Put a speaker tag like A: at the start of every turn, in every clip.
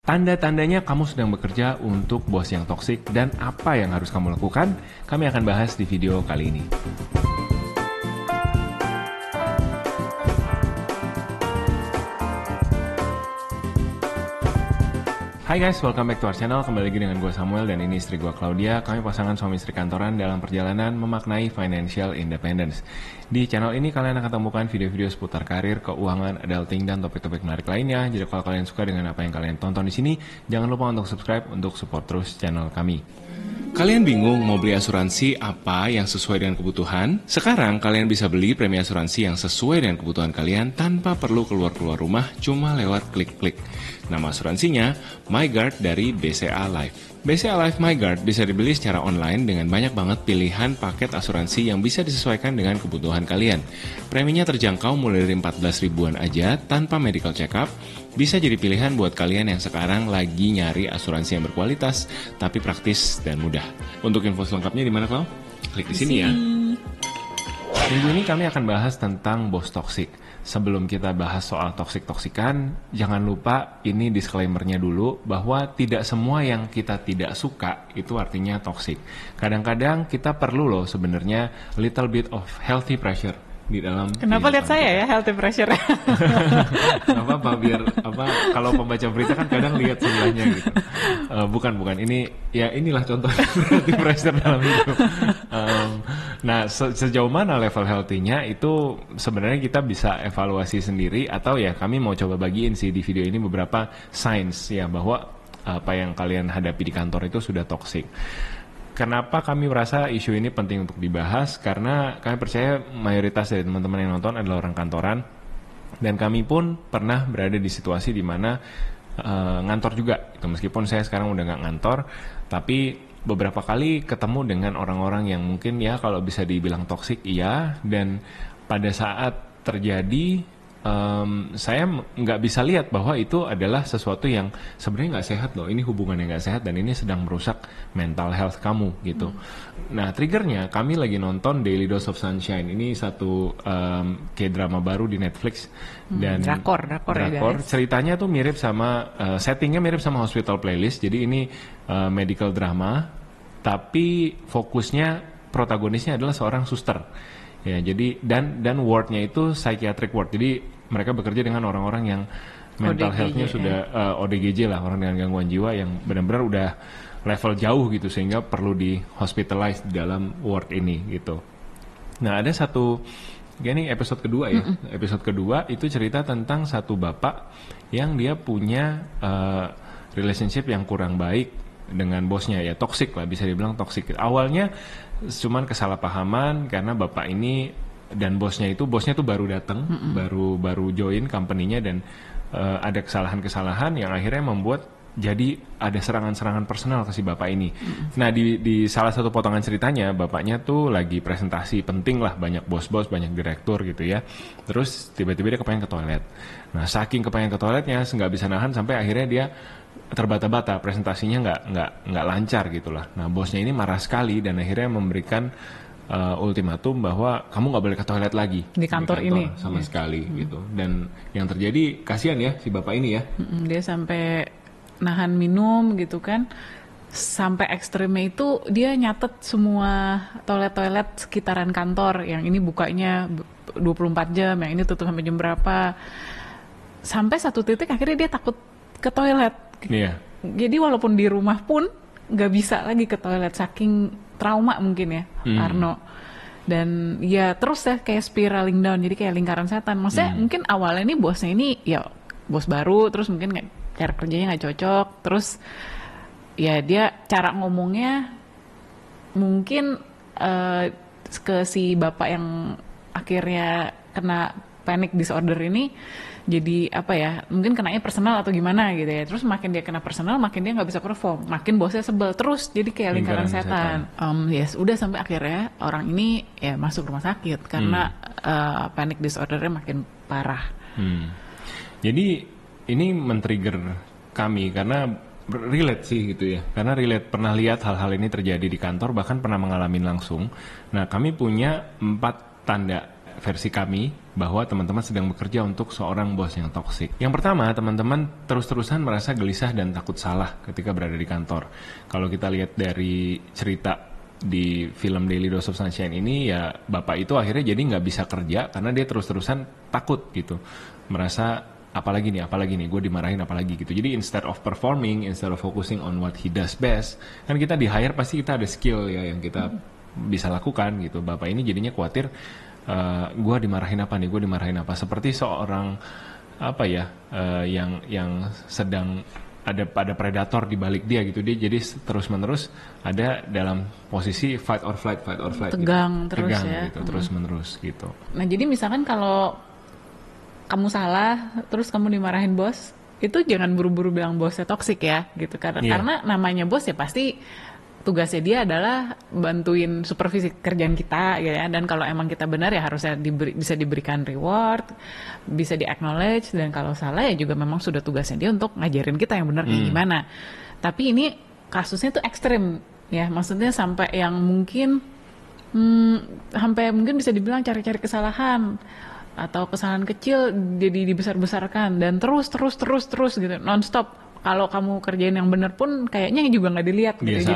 A: Tanda-tandanya kamu sedang bekerja untuk bos yang toksik dan apa yang harus kamu lakukan, kami akan bahas di video kali ini. Hai guys, welcome back to our channel. Kembali lagi dengan gue Samuel dan ini istri gue Claudia. Kami pasangan suami istri kantoran dalam perjalanan memaknai financial independence. Di channel ini kalian akan temukan video-video seputar karir, keuangan, adulting, dan topik-topik menarik lainnya. Jadi kalau kalian suka dengan apa yang kalian tonton di sini, jangan lupa untuk subscribe untuk support terus channel kami. Kalian bingung mau beli asuransi apa yang sesuai dengan kebutuhan? Sekarang kalian bisa beli premi asuransi yang sesuai dengan kebutuhan kalian tanpa perlu keluar-keluar rumah, cuma lewat klik-klik. Nama asuransinya MyGuard dari BCA Life. BCA Life MyGuard bisa dibeli secara online dengan banyak banget pilihan paket asuransi yang bisa disesuaikan dengan kebutuhan kalian. Preminya terjangkau mulai dari 14 ribuan aja tanpa medical check-up. Bisa jadi pilihan buat kalian yang sekarang lagi nyari asuransi yang berkualitas tapi praktis dan mudah. Untuk info selengkapnya di mana, Klau? Klik di sini ya. Minggu ini kami akan bahas tentang bos toksik. Sebelum kita bahas soal toksik-toksikan, jangan lupa ini disclaimer-nya dulu bahwa tidak semua yang kita tidak suka itu artinya toksik. Kadang-kadang kita perlu loh sebenarnya little bit of healthy pressure di dalam.
B: Kenapa lihat saya
A: kita.
B: ya healthy pressure?
A: Apa biar apa kalau pembaca berita kan kadang lihat sebelahnya gitu. Bukan ini ya inilah contoh healthy pressure dalam hidup. Nah sejauh mana level healthy-nya itu sebenarnya kita bisa evaluasi sendiri atau ya kami mau coba bagiin sih di video ini beberapa signs ya bahwa apa yang kalian hadapi di kantor itu sudah toxic. Kenapa kami merasa isu ini penting untuk dibahas? Karena kami percaya mayoritas dari teman-teman yang nonton adalah orang kantoran. Dan kami pun pernah berada di situasi di mana ngantor juga. Meskipun saya sekarang udah nggak ngantor, tapi beberapa kali ketemu dengan orang-orang yang mungkin ya kalau bisa dibilang toksik iya. Dan pada saat terjadi saya nggak bisa lihat bahwa itu adalah sesuatu yang sebenarnya nggak sehat loh. Ini hubungan yang nggak sehat dan ini sedang merusak mental health kamu gitu. Nah triggernya kami lagi nonton Daily Dose of Sunshine. Ini satu K-drama baru di Netflix dan
B: drakor ya guys.
A: Ceritanya tuh mirip sama settingnya mirip sama Hospital Playlist. Jadi ini medical drama tapi fokusnya protagonisnya adalah seorang suster. Ya, jadi dan wardnya itu psychiatric ward. Jadi mereka bekerja dengan orang-orang yang mental health-nya sudah ODGJ lah, orang dengan gangguan jiwa yang benar-benar udah level jauh gitu sehingga perlu di hospitalize di dalam ward ini gitu. Nah, ada satu ini episode kedua ya. Episode kedua itu cerita tentang satu bapak yang dia punya relationship yang kurang baik dengan bosnya, ya toksik lah, bisa dibilang toksik. Awalnya cuman kesalahpahaman karena bapak ini dan bosnya tuh baru datang, baru join company-nya dan ada kesalahan-kesalahan yang akhirnya membuat jadi ada serangan-serangan personal ke si bapak ini. Nah di salah satu potongan ceritanya bapaknya tuh lagi presentasi penting lah, banyak bos-bos, banyak direktur gitu ya. Terus tiba-tiba dia kepengen ke toilet. Nah saking kepengen ke toiletnya nggak bisa nahan sampai akhirnya dia terbata-bata, presentasinya nggak lancar gitulah. Nah bosnya ini marah sekali dan akhirnya memberikan ultimatum bahwa kamu nggak boleh ke toilet lagi
B: di kantor ini
A: sama sekali gitu. Dan yang terjadi kasihan ya si bapak ini ya.
B: Dia sampai nahan minum gitu kan. Sampai ekstrimnya itu dia nyatet semua toilet-toilet sekitaran kantor. Yang ini bukanya 24 jam, yang ini tutup sampai jam berapa. Sampai satu titik akhirnya dia takut ke toilet.
A: Iya.
B: Jadi walaupun di rumah pun nggak bisa lagi ke toilet saking trauma mungkin ya Arno. Dan ya terus ya kayak spiraling down, jadi kayak lingkaran setan. Maksudnya mungkin awalnya nih bosnya ini ya bos baru, terus mungkin cara kerjanya nggak cocok, terus ya dia cara ngomongnya mungkin ke si bapak yang akhirnya kena panic disorder ini jadi apa ya, mungkin kenanya personal atau gimana gitu ya. Terus makin dia kena personal, makin dia nggak bisa perform, makin bosnya sebel terus, jadi kayak lingkaran setan. Yes, udah sampai akhirnya orang ini ya masuk rumah sakit karena panic disordernya makin parah.
A: Jadi ini men-trigger kami karena relate sih gitu ya, karena relate pernah lihat hal-hal ini terjadi di kantor, bahkan pernah mengalami langsung. Nah kami punya 4 tanda versi kami bahwa teman-teman sedang bekerja untuk seorang bos yang toksik. Yang pertama, teman-teman terus-terusan merasa gelisah dan takut salah ketika berada di kantor. Kalau kita lihat dari cerita di film Daily Dose of Sunshine ini, ya bapak itu akhirnya jadi nggak bisa kerja karena dia terus-terusan takut gitu, merasa apalagi nih, gue dimarahin apalagi gitu. Jadi instead of performing, instead of focusing on what he does best, kan kita di hire pasti kita ada skill ya yang kita bisa lakukan gitu. Bapak ini jadinya khawatir, gue dimarahin apa, seperti seorang apa ya, yang sedang ada predator di balik dia gitu. Dia jadi terus-menerus ada dalam posisi fight or flight
B: tegang
A: gitu.
B: Terus
A: tegang
B: ya
A: gitu, terus-menerus gitu.
B: Nah jadi misalkan kalau kamu salah, terus kamu dimarahin bos, itu jangan buru-buru bilang bosnya toksik ya, gitu. Karena namanya bos ya pasti tugasnya dia adalah bantuin supervisi kerjaan kita, gitu ya. Dan kalau emang kita benar ya harusnya bisa diberikan reward, bisa di-acknowledge, dan kalau salah ya juga memang sudah tugasnya dia untuk ngajarin kita yang benar kayak gimana. Tapi ini kasusnya tuh ekstrim, ya. Maksudnya sampai yang mungkin, sampai mungkin bisa dibilang cari-cari kesalahan, atau kesalahan kecil jadi dibesar-besarkan dan terus gitu non-stop. Kalau kamu kerjain yang benar pun kayaknya juga nggak dilihat gitu.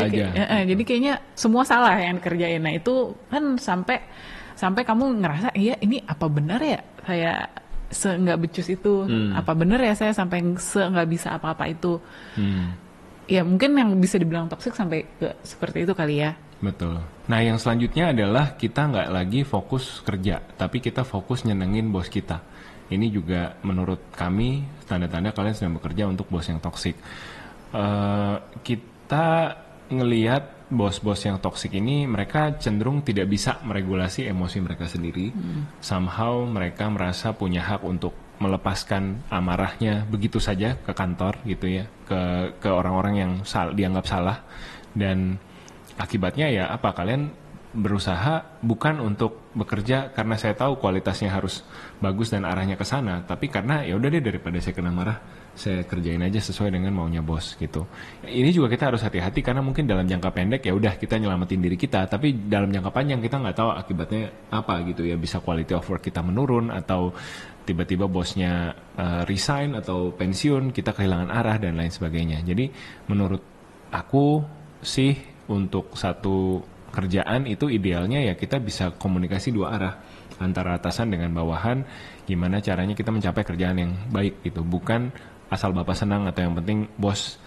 B: Jadi kayaknya semua salah yang dikerjain. Nah itu kan sampai kamu ngerasa iya ini apa benar ya saya nggak becus itu, apa benar ya saya sampai nggak bisa apa-apa itu. Ya mungkin yang bisa dibilang toksik sampai ke seperti itu kali ya.
A: Betul. Nah yang selanjutnya adalah kita nggak lagi fokus kerja, tapi kita fokus nyenengin bos kita. Ini juga menurut kami tanda-tanda kalian sedang bekerja untuk bos yang toksik. Kita ngelihat bos-bos yang toksik ini, mereka cenderung tidak bisa meregulasi emosi mereka sendiri. Somehow mereka merasa punya hak untuk melepaskan amarahnya begitu saja ke kantor gitu ya, ke orang-orang yang dianggap salah. Dan akibatnya ya apa, kalian berusaha bukan untuk bekerja karena saya tahu kualitasnya harus bagus dan arahnya ke sana, tapi karena ya udah deh daripada saya kena marah, saya kerjain aja sesuai dengan maunya bos gitu. Ini juga kita harus hati-hati karena mungkin dalam jangka pendek ya udah kita nyelamatin diri kita, tapi dalam jangka panjang kita nggak tahu akibatnya apa gitu ya, bisa quality of work kita menurun atau tiba-tiba bosnya resign atau pensiun, kita kehilangan arah dan lain sebagainya. Jadi menurut aku sih untuk satu kerjaan itu idealnya ya kita bisa komunikasi dua arah antara atasan dengan bawahan, gimana caranya kita mencapai kerjaan yang baik gitu, bukan asal bapak senang atau yang penting bos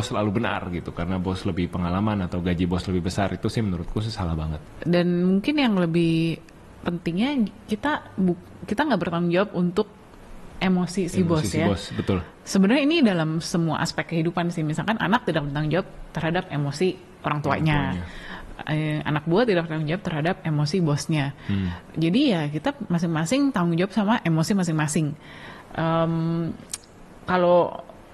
A: selalu benar gitu karena bos lebih pengalaman atau gaji bos lebih besar. Itu sih menurutku sih salah banget.
B: Dan mungkin yang lebih pentingnya kita nggak bertanggung jawab untuk emosi si bos ya.
A: Betul.
B: Sebenarnya ini dalam semua aspek kehidupan sih. Misalkan anak tidak bertanggung jawab terhadap emosi orang tuanya. Anak buah tidak bertanggung jawab terhadap emosi bosnya. Jadi ya kita masing-masing tanggung jawab sama emosi masing-masing. Kalau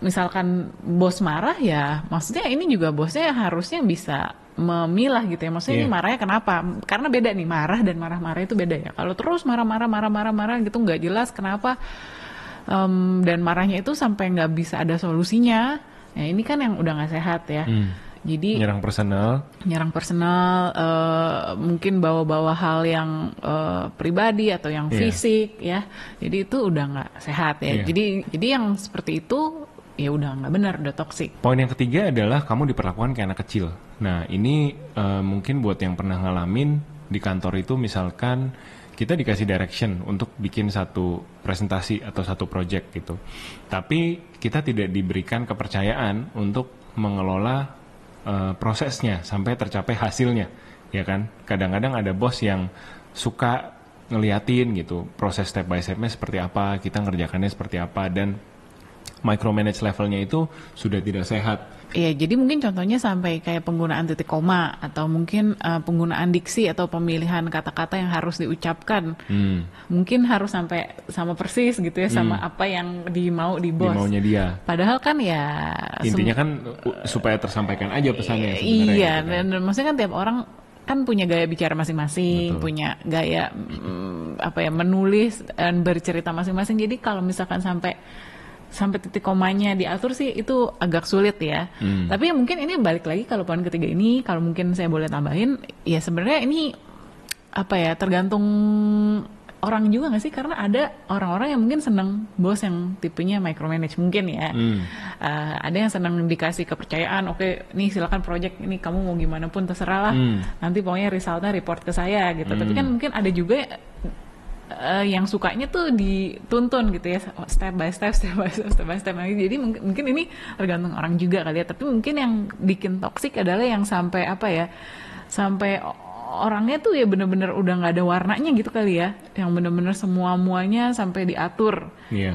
B: misalkan bos marah ya, maksudnya ini juga bosnya harusnya bisa memilah gitu ya. Maksudnya ini marahnya kenapa? Karena beda nih, marah dan marah-marah itu beda ya. Kalau terus marah-marah gitu nggak jelas kenapa, dan marahnya itu sampai nggak bisa ada solusinya. Ya ini kan yang udah nggak sehat ya. Jadi
A: nyerang personal,
B: mungkin bawa-bawa hal yang pribadi atau yang fisik ya. Jadi itu udah nggak sehat ya. Jadi yang seperti itu ya udah nggak benar, udah toksik.
A: Poin yang ketiga adalah kamu diperlakukan kayak anak kecil. Nah ini mungkin buat yang pernah ngalamin di kantor itu, misalkan kita dikasih direction untuk bikin satu presentasi atau satu project gitu, tapi kita tidak diberikan kepercayaan untuk mengelola prosesnya sampai tercapai hasilnya, ya kan? Kadang-kadang ada bos yang suka ngeliatin gitu proses step by stepnya seperti apa, kita ngerjakannya seperti apa, dan micromanage levelnya itu sudah tidak sehat.
B: Iya, jadi mungkin contohnya sampai kayak penggunaan titik koma atau mungkin penggunaan diksi atau pemilihan kata-kata yang harus diucapkan. Mungkin harus sampai sama persis gitu ya sama apa yang dimau di bos.
A: Dimaunya dia.
B: Padahal kan ya
A: intinya kan supaya tersampaikan aja pesannya sebenarnya.
B: Iya,
A: gitu kan.
B: dan maksudnya kan tiap orang kan punya gaya bicara masing-masing, punya gaya menulis dan bercerita masing-masing. Jadi kalau misalkan sampai titik komanya diatur sih itu agak sulit ya. Tapi ya mungkin ini balik lagi kalau poin ketiga ini, kalau mungkin saya boleh tambahin, ya sebenarnya ini apa ya, tergantung orang juga nggak sih, karena ada orang-orang yang mungkin seneng bos yang tipenya micromanage mungkin ya. Ada yang seneng dikasih kepercayaan, oke nih silakan project ini kamu mau gimana pun terserah lah, nanti pokoknya resultnya report ke saya gitu. Tapi kan mungkin ada juga yang sukanya tuh dituntun gitu ya, step by step. Jadi mungkin ini tergantung orang juga kali ya. Tapi mungkin yang bikin toksik adalah yang sampai apa ya, sampai orangnya tuh ya bener-bener udah nggak ada warnanya gitu kali ya, yang bener-bener muanya sampai diatur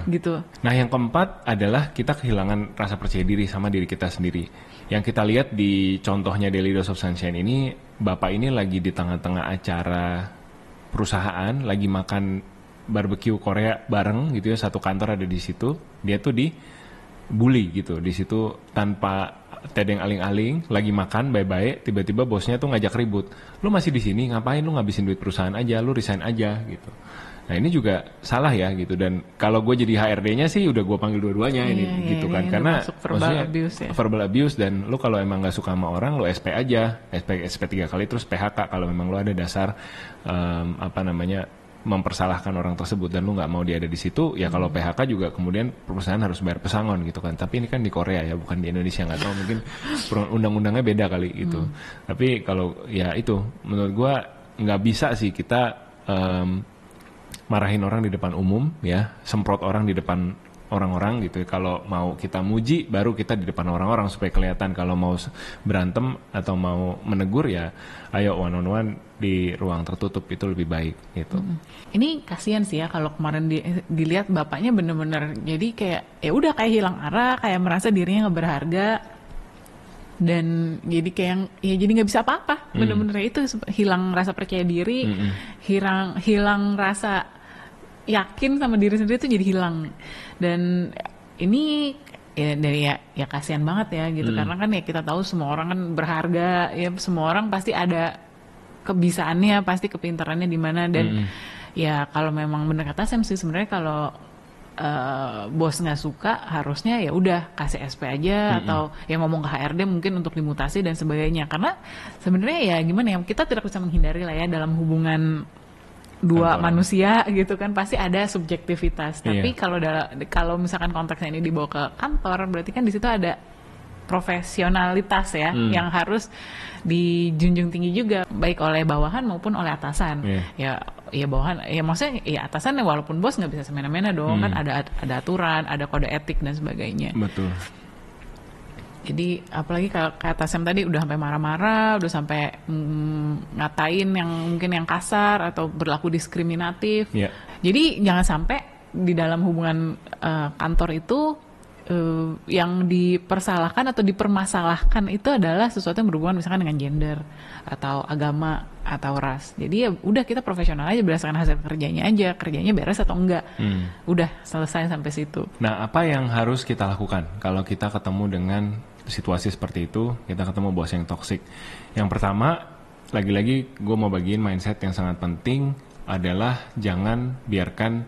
B: gitu.
A: Nah yang keempat adalah kita kehilangan rasa percaya diri sama diri kita sendiri. Yang kita lihat di contohnya Daily Dose of Sunshine ini, bapak ini lagi di tengah-tengah acara perusahaan, lagi makan barbecue Korea bareng gitu ya, satu kantor ada di situ, dia tuh dibully gitu di situ tanpa tedeng aling-aling, lagi makan baik-baik, tiba-tiba bosnya tuh ngajak ribut. Lu masih di sini ngapain, lu ngabisin duit perusahaan aja, lu resign aja gitu. Nah ini juga salah ya gitu, dan kalau gue jadi HRD-nya sih udah gue panggil dua-duanya ini gitu kan, karena verbal abuse dan lu kalau emang nggak suka sama orang lu SP aja, SP 3 kali terus PHK kalau memang lu ada dasar mempersalahkan orang tersebut dan lu nggak mau dia ada di situ ya. Kalau PHK juga kemudian perusahaan harus bayar pesangon gitu kan, tapi ini kan di Korea ya, bukan di Indonesia, nggak tahu mungkin undang-undangnya beda kali gitu. Tapi kalau ya itu menurut gua nggak bisa sih kita marahin orang di depan umum ya, semprot orang di depan orang-orang gitu. Kalau mau kita muji baru kita di depan orang-orang supaya kelihatan. Kalau mau berantem atau mau menegur ya ayo one on one di ruang tertutup, itu lebih baik gitu.
B: Ini kasihan sih ya kalau kemarin dilihat bapaknya bener-bener jadi kayak ya udah kayak hilang arah, kayak merasa dirinya nggak berharga, dan jadi kayak ya jadi nggak bisa apa-apa. Bener-bener itu hilang rasa percaya diri, hilang rasa yakin sama diri sendiri tuh jadi hilang. Dan ini ya dari ya kasihan banget ya gitu, karena kan ya kita tahu semua orang kan berharga ya, semua orang pasti ada kebisaannya, pasti kepintarannya di mana. Dan ya kalau memang bener kata Sam sih sebenarnya, kalau bos nggak suka harusnya ya udah kasih SP aja, atau ya ngomong ke HRD mungkin untuk dimutasi dan sebagainya. Karena sebenarnya ya gimana ya, kita tidak bisa menghindari lah ya dalam hubungan dua manusia gitu kan, pasti ada subjektivitas. Tapi kalau misalkan konteksnya ini dibawa ke kantor, berarti kan di situ ada profesionalitas ya, yang harus dijunjung tinggi juga, baik oleh bawahan maupun oleh atasan. Ya bawahan, ya maksudnya ya atasan ya walaupun bos nggak bisa semena-mena dong, kan ada aturan, ada kode etik dan sebagainya.
A: Betul.
B: Jadi apalagi kalau kata Sam tadi udah sampai marah-marah, udah sampai ngatain yang mungkin yang kasar atau berlaku diskriminatif. Jadi jangan sampai di dalam hubungan kantor itu yang dipersalahkan atau dipermasalahkan itu adalah sesuatu yang berhubungan misalkan dengan gender atau agama atau ras. Jadi ya udah kita profesional aja berdasarkan hasil kerjanya aja, kerjanya beres atau enggak. Udah selesai sampai situ.
A: Nah, apa yang harus kita lakukan kalau kita ketemu dengan situasi seperti itu, kita ketemu bos yang toksik? Yang pertama, lagi-lagi gue mau bagiin mindset yang sangat penting adalah jangan biarkan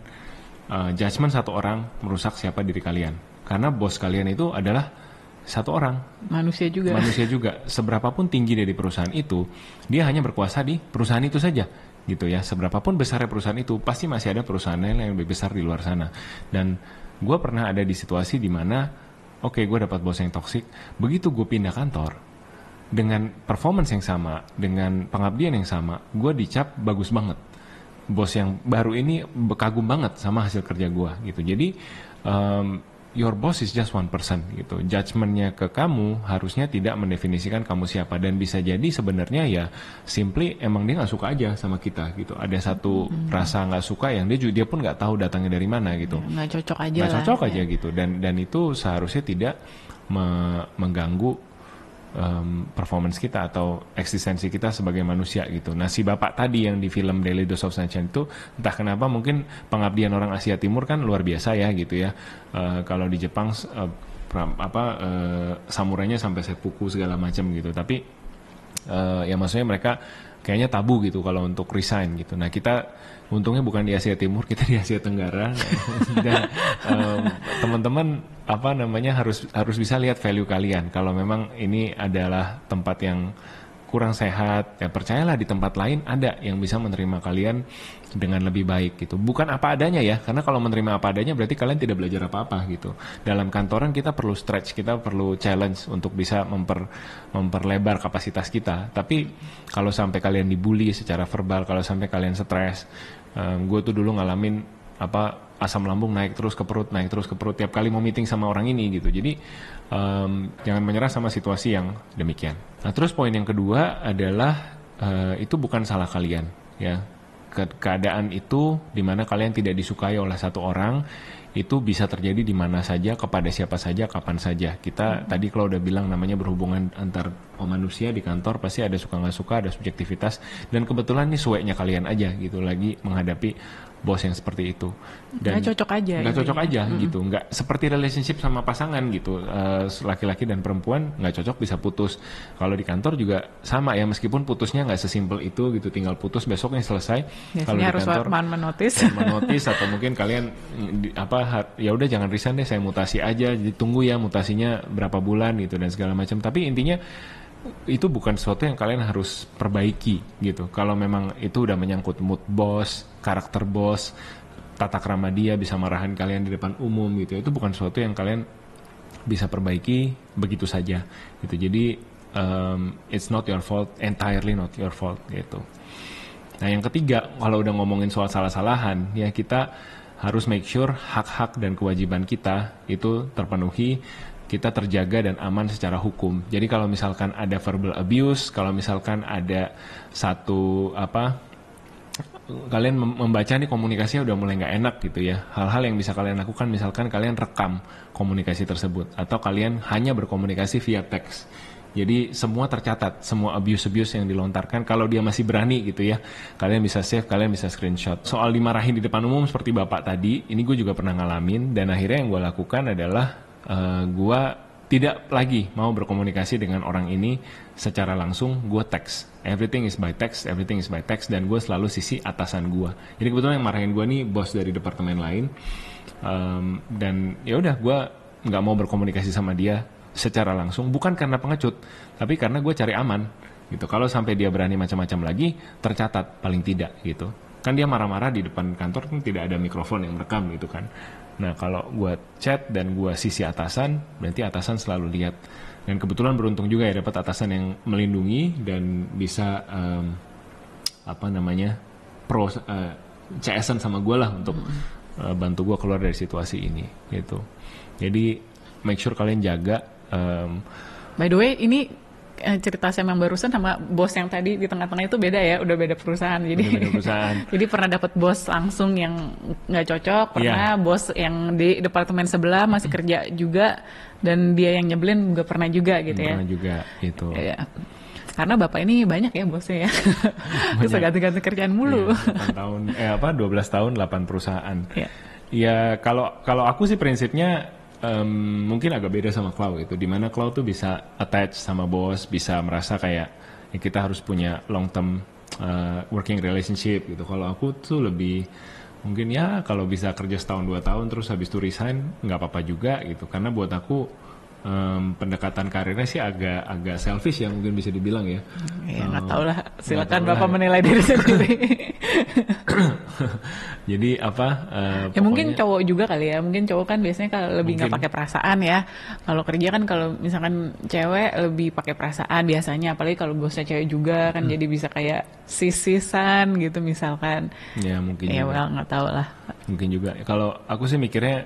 A: judgement satu orang merusak siapa diri kalian. Karena bos kalian itu adalah satu orang. Manusia juga. Seberapapun tinggi dari perusahaan itu, dia hanya berkuasa di perusahaan itu saja. Gitu ya. Seberapapun besarnya perusahaan itu, pasti masih ada perusahaan lain yang lebih besar di luar sana. Dan gue pernah ada di situasi di mana, oke, gue dapat bos yang toksik. Begitu gue pindah kantor, dengan performance yang sama, dengan pengabdian yang sama, gue dicap bagus banget. Bos yang baru ini kagum banget sama hasil kerja gue. Gitu. Jadi your boss is just one person gitu. Judgment-nya ke kamu harusnya tidak mendefinisikan kamu siapa, dan bisa jadi sebenarnya ya simply emang dia nggak suka aja sama kita gitu. Ada satu rasa nggak suka yang dia pun nggak tahu datangnya dari mana gitu.
B: Nggak cocok aja.
A: Nggak cocok aja gitu. Dan itu seharusnya tidak mengganggu performance kita atau eksistensi kita sebagai manusia gitu. Nah, si bapak tadi yang di film Daily Dose of Sunshine itu entah kenapa mungkin pengabdian orang Asia Timur kan luar biasa ya gitu ya. Kalau di Jepang samurainya sampai seppuku segala macam gitu. Tapi ya maksudnya mereka kayaknya tabu gitu kalau untuk resign gitu. Nah, kita untungnya bukan di Asia Timur, kita di Asia Tenggara. Dan teman-teman harus bisa lihat value kalian. Kalau memang ini adalah tempat yang kurang sehat, ya percayalah di tempat lain ada yang bisa menerima kalian dengan lebih baik gitu. Bukan apa adanya ya, karena kalau menerima apa adanya berarti kalian tidak belajar apa-apa gitu. Dalam kantoran kita perlu stretch, kita perlu challenge untuk bisa memperlebar kapasitas kita. Tapi kalau sampai kalian dibully secara verbal, kalau sampai kalian stres, gue tuh dulu ngalamin asam lambung naik terus ke perut tiap kali mau meeting sama orang ini gitu. Jadi jangan menyerah sama situasi yang demikian. Nah, terus poin yang kedua adalah itu bukan salah kalian ya. Keadaan itu di mana kalian tidak disukai oleh satu orang itu bisa terjadi di mana saja, kepada siapa saja, kapan saja. Kita tadi kalau udah bilang namanya berhubungan antar manusia di kantor pasti ada suka nggak suka, ada subjektivitas, dan kebetulan nih sueknya kalian aja gitu lagi menghadapi bos yang seperti itu. Dan
B: nggak cocok aja
A: gitu, nggak seperti relationship sama pasangan gitu, laki-laki dan perempuan nggak cocok bisa putus. Kalau di kantor juga sama ya, meskipun putusnya nggak sesimpel itu gitu, tinggal putus besoknya selesai. Kalau di
B: harus
A: kantor menotis atau mungkin kalian ya udah jangan resign deh, saya mutasi aja, jadi tunggu ya mutasinya berapa bulan gitu dan segala macam. Tapi intinya itu bukan sesuatu yang kalian harus perbaiki gitu. Kalau memang itu udah menyangkut mood bos, karakter bos, tata krama dia, bisa marahin kalian di depan umum gitu, itu bukan sesuatu yang kalian bisa perbaiki begitu saja gitu. Jadi it's not your fault, entirely not your fault gitu. Nah yang ketiga, kalau udah ngomongin soal salah-salahan ya, kita harus make sure hak-hak dan kewajiban kita itu terpenuhi, kita terjaga dan aman secara hukum. Jadi kalau misalkan ada verbal abuse, kalau misalkan ada satu kalian membaca nih komunikasinya udah mulai nggak enak gitu ya, hal-hal yang bisa kalian lakukan, misalkan kalian rekam komunikasi tersebut atau kalian hanya berkomunikasi via teks. Jadi semua tercatat, semua abuse yang dilontarkan. Kalau dia masih berani gitu ya, kalian bisa save, kalian bisa screenshot. Soal dimarahin di depan umum seperti bapak tadi, ini gue juga pernah ngalamin, dan akhirnya yang gue lakukan adalah gue tidak lagi mau berkomunikasi dengan orang ini secara langsung. Gue teks, everything is by text, dan gue selalu sisi atasan gue. Jadi kebetulan yang marahin gue nih bos dari departemen lain, dan ya udah gue nggak mau berkomunikasi sama dia secara langsung, bukan karena pengecut, tapi karena gue cari aman gitu. Kalau sampai dia berani macam-macam lagi, tercatat paling tidak gitu. Kan dia marah-marah di depan kantor kan tidak ada mikrofon yang merekam gitu kan. Nah kalau gue chat dan gue sisi atasan, berarti atasan selalu lihat. Dan kebetulan beruntung juga ya dapat atasan yang melindungi dan bisa CS-an sama gue lah untuk bantu gue keluar dari situasi ini gitu. Jadi make sure kalian jaga.
B: By the way, ini cerita saya yang barusan sama bos yang tadi di tengah-tengah itu beda ya, udah beda perusahaan. Jadi jadi pernah dapat bos langsung yang nggak cocok, pernah bos yang di departemen sebelah masih kerja juga dan dia yang nyebelin juga pernah juga gitu ya.
A: Pernah juga itu.
B: Ya. Karena bapak ini banyak ya bosnya ya. Terus ganti-ganti kerjaan mulu.
A: 12 tahun 8 perusahaan. Ya kalau aku sih prinsipnya mungkin agak beda sama Clau itu, dimana Clau tuh bisa attach sama bos, bisa merasa kayak ya kita harus punya long term working relationship gitu. Kalau aku tuh lebih mungkin ya kalau bisa kerja setahun 2 tahun terus habis itu resign nggak apa-apa juga gitu, karena buat aku pendekatan karirnya sih agak selfish ya, mungkin bisa dibilang ya.
B: Ya nggak tahu lah, silakan bapak menilai diri sendiri.
A: Jadi
B: ya mungkin cowok juga kali ya, mungkin cowok kan biasanya kalau lebih nggak pakai perasaan ya. Kalau kerja kan kalau misalkan cewek lebih pakai perasaan biasanya, apalagi kalau bosnya cewek juga kan jadi bisa kayak sisisan gitu misalkan.
A: Ya mungkin.
B: Ya nggak tahu lah.
A: Mungkin juga. Kalau aku sih mikirnya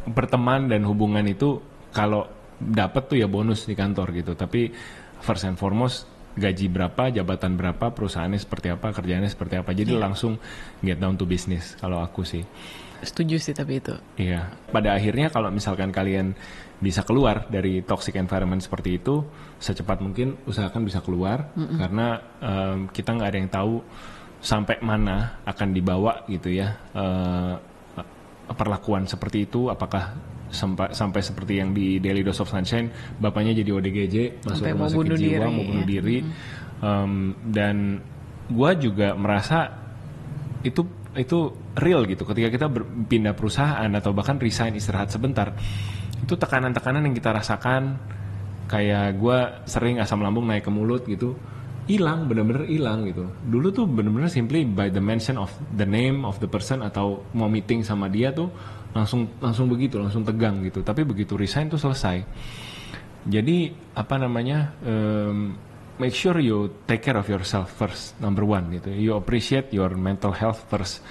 A: berteman dan hubungan itu kalau dapat tuh ya bonus di kantor gitu, tapi first and foremost gaji berapa, jabatan berapa, perusahaannya seperti apa, kerjaannya seperti apa, jadi langsung get down to business kalau aku sih.
B: Setuju sih tapi itu.
A: Iya, pada akhirnya kalau misalkan kalian bisa keluar dari toxic environment seperti itu, secepat mungkin usahakan bisa keluar, karena kita nggak ada yang tahu sampai mana akan dibawa gitu ya perlakuan seperti itu, apakah sampai seperti yang di Daily Dose of Sunshine, bapaknya jadi ODGJ, masuk rumah sakit jiwa, mau bunuh diri. Dan gue juga merasa itu real gitu. Ketika kita pindah perusahaan atau bahkan resign, istirahat sebentar, itu tekanan-tekanan yang kita rasakan, kayak gue sering asam lambung naik ke mulut gitu. hilang, bener-bener hilang gitu. Dulu tuh bener-bener simply by the mention of the name of the person atau mau meeting sama dia tuh langsung begitu, langsung tegang gitu. Tapi begitu resign tuh selesai. Jadi apa namanya, make sure you take care of yourself first, number one gitu. You appreciate your mental health first.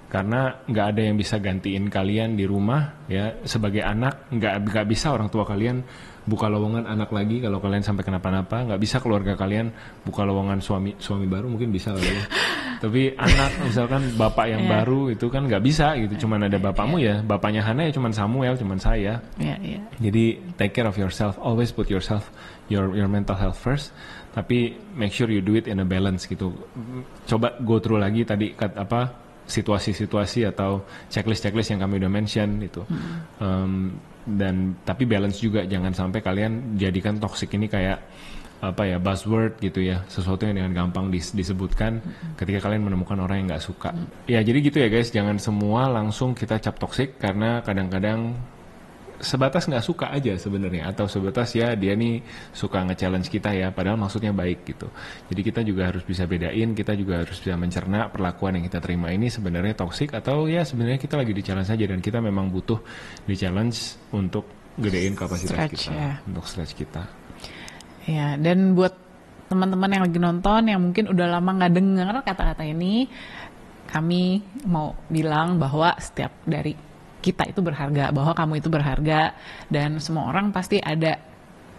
A: Karena nggak ada yang bisa gantiin kalian di rumah ya, sebagai anak nggak bisa orang tua kalian buka lowongan anak lagi kalau kalian sampai kenapa-napa, nggak bisa keluarga kalian buka lowongan suami baru, mungkin bisa kali ya. Tapi anak misalkan bapak yang baru itu kan nggak bisa gitu, cuman ada bapakmu ya, bapaknya Hana ya cuman Samuel, cuman saya. Jadi take care of yourself, always put yourself your mental health first, tapi make sure you do it in a balance gitu. Coba go through lagi tadi situasi-situasi atau checklist yang kami udah mention itu. Dan tapi balance juga, jangan sampai kalian jadikan toxic ini kayak buzzword gitu ya, sesuatu yang dengan gampang disebutkan ketika kalian menemukan orang yang nggak suka. Ya jadi gitu ya guys, jangan semua langsung kita cap toxic, karena kadang-kadang sebatas nggak suka aja sebenarnya, atau sebatas ya dia nih suka nge-challenge kita ya, padahal maksudnya baik gitu. Jadi kita juga harus bisa bedain, kita juga harus bisa mencerna perlakuan yang kita terima ini sebenarnya toxic atau ya sebenarnya kita lagi di-challenge aja dan kita memang butuh di-challenge untuk gedein kapasitas kita, untuk stretch kita.
B: Ya, dan buat teman-teman yang lagi nonton yang mungkin udah lama nggak dengar kata-kata ini, kami mau bilang bahwa setiap dari kita itu berharga, bahwa kamu itu berharga, dan semua orang pasti ada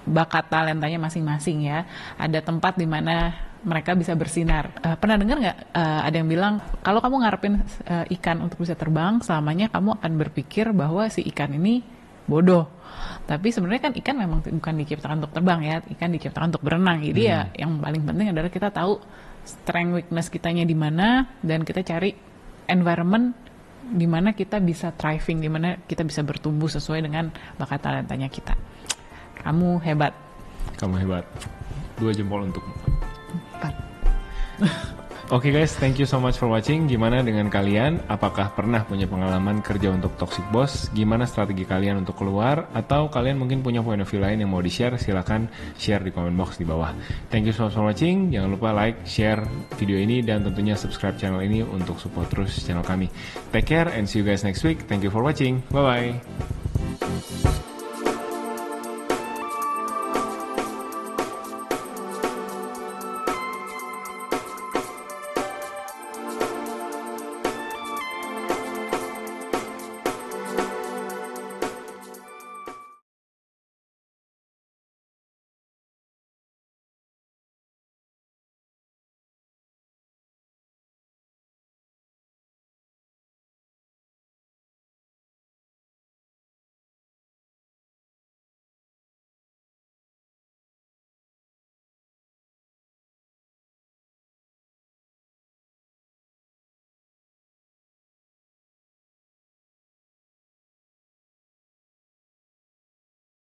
B: bakat talentanya masing-masing ya. Ada tempat di mana mereka bisa bersinar. Pernah dengar nggak ada yang bilang kalau kamu ngarepin ikan untuk bisa terbang, selamanya kamu akan berpikir bahwa si ikan ini bodoh. Tapi sebenarnya kan ikan memang bukan diciptakan untuk terbang ya, ikan diciptakan untuk berenang. Jadi ya yang paling penting adalah kita tahu strength weakness kitanya di mana, dan kita cari environment di mana kita bisa thriving, di mana kita bisa bertumbuh sesuai dengan bakat talentanya kita. Kamu hebat.
A: Kamu hebat. 2 jempol untuk
B: 4.
A: Oke guys, thank you so much for watching. Gimana dengan kalian? Apakah pernah punya pengalaman kerja untuk toxic boss? Gimana strategi kalian untuk keluar? Atau kalian mungkin punya point of view lain yang mau di-share? Silahkan share di comment box di bawah. Thank you so much for watching. Jangan lupa like, share video ini, dan tentunya subscribe channel ini untuk support terus channel kami. Take care and see you guys next week. Thank you for watching. Bye-bye.